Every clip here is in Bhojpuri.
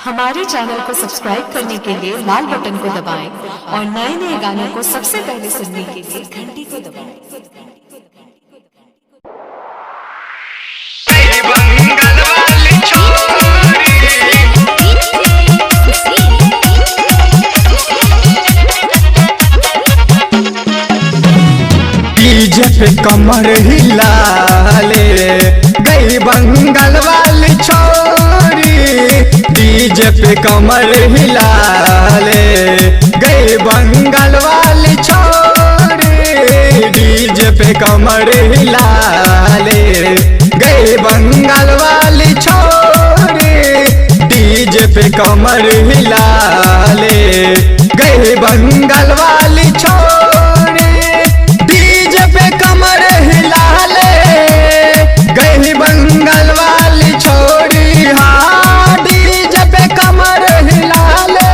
हमारे चैनल को सब्सक्राइब करने के लिए लाल बटन को दबाएं और नए नए गानों को सबसे पहले सुनने के लिए घंटी को दबाएं। डीजे पे कमर हिला ले गई बंगाल वाली छोरी। डीजे पे कमर हिला ले गई बंगाल वाली छोरी। डीजे पे कमर हिला ले गई बंगाल वाली छोरी। डीजे पे कमर हिला ले गई बंगाल वाली छोरी। डीजे पे कमर हिला ले गई बंगाल वाली छोरी। हाँ डीजे पे कमर हिला ले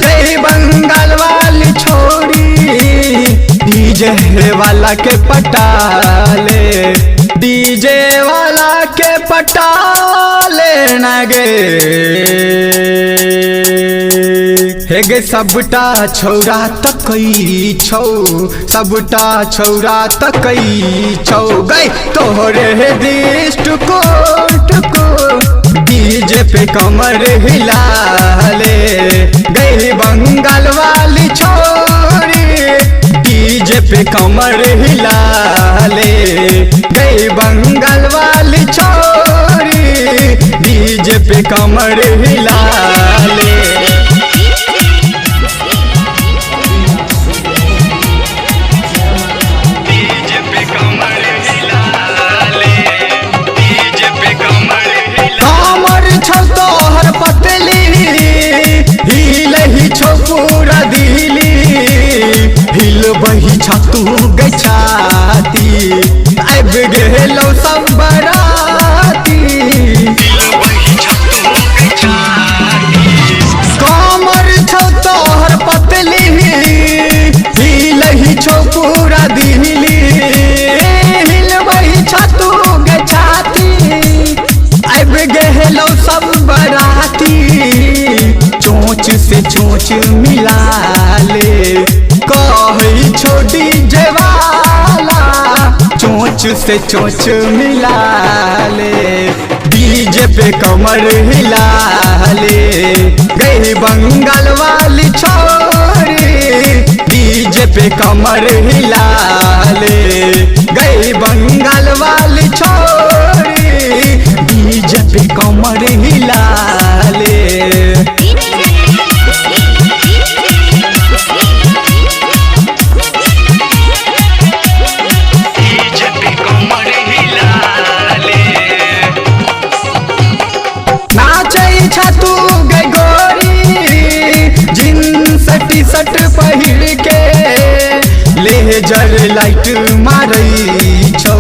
गई बंगाल वाली छोरी। डीजे वाला के पटा ले, डीजे वाला के पटा ले ना गे। हेगे सबटा छौरा तकई छौ, सबटा छौरा तकई छौ। गई तोहरे दृष्ट को डीजे पे कमर हिला ले गई बंगाल वाली छोरी। डीजे पे कमर हिला ले गई बंगाल वाली छोरी। डीजे पे कमर हिला ले। तोहर पतली हिल ही छो पूरा दिली। हिल बही छतू गछाती अब गेलो सब बराती। कमर छो तोहर पतली हिल ही छो पूरा दिली। हिल बही छतू गछाती अब गेलो सब बराती। चोंच से चोंच मिला ले कही छोड़ी जेवाला। चोंच से चोंच मिला ले डीजे पे कमर हिला ले गई बंगाल वाली छोरी। डीजे पे कमर हिला ले गई बंगाल वाली छोरी। डीजे पे कमर हिला ले। नाचई छतू गई गोरी जींस टी शर्ट पहिर के। लेजर लाइट मारई छौ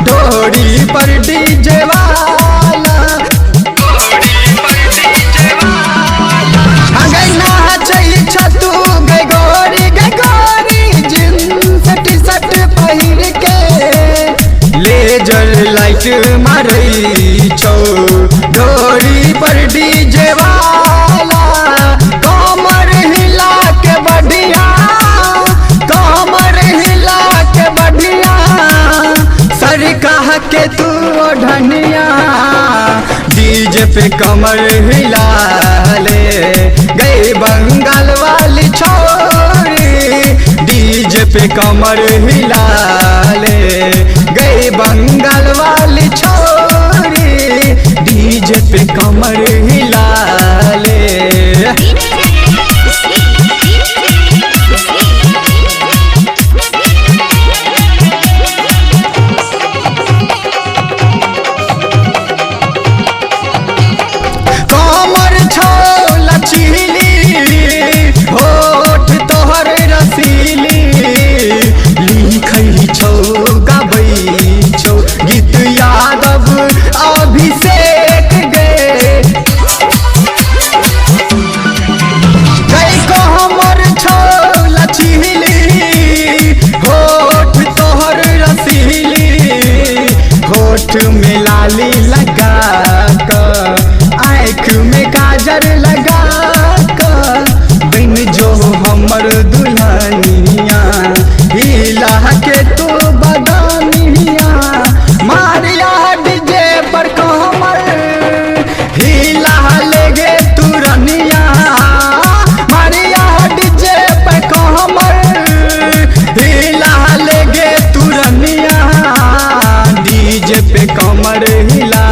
डोरी पर डीजे वाला। गई नाचई छतू गई गोरी जींस टी शर्ट पहिर के। लेजर लाइट मारई छौ डोरी पर डीजे वाला। कमर हिला के बढ़िया, कमर हिला के बढ़िया। सर कह के तू ढनिया डीजे पे कमर हिला ले गई बंगाल वाली छोरी। डीजे पे कमर हिला ले गई बंगाल वाली छोरी। डीजे पे कमर हिला ले। कमर छो लचीली होठ तोहर रसीली। लिखई छो गबई छो गीत यादव अभिषेक गे। काजर लगा कर बिन जो हमर दुल्हनिया हिला के तू बदानिया मारिया डीजे पर कमर हिला लेगे तुरनिया मारिया डीजे पर कमर हिला लेगे तुरनिया डीजे पे कमर हिला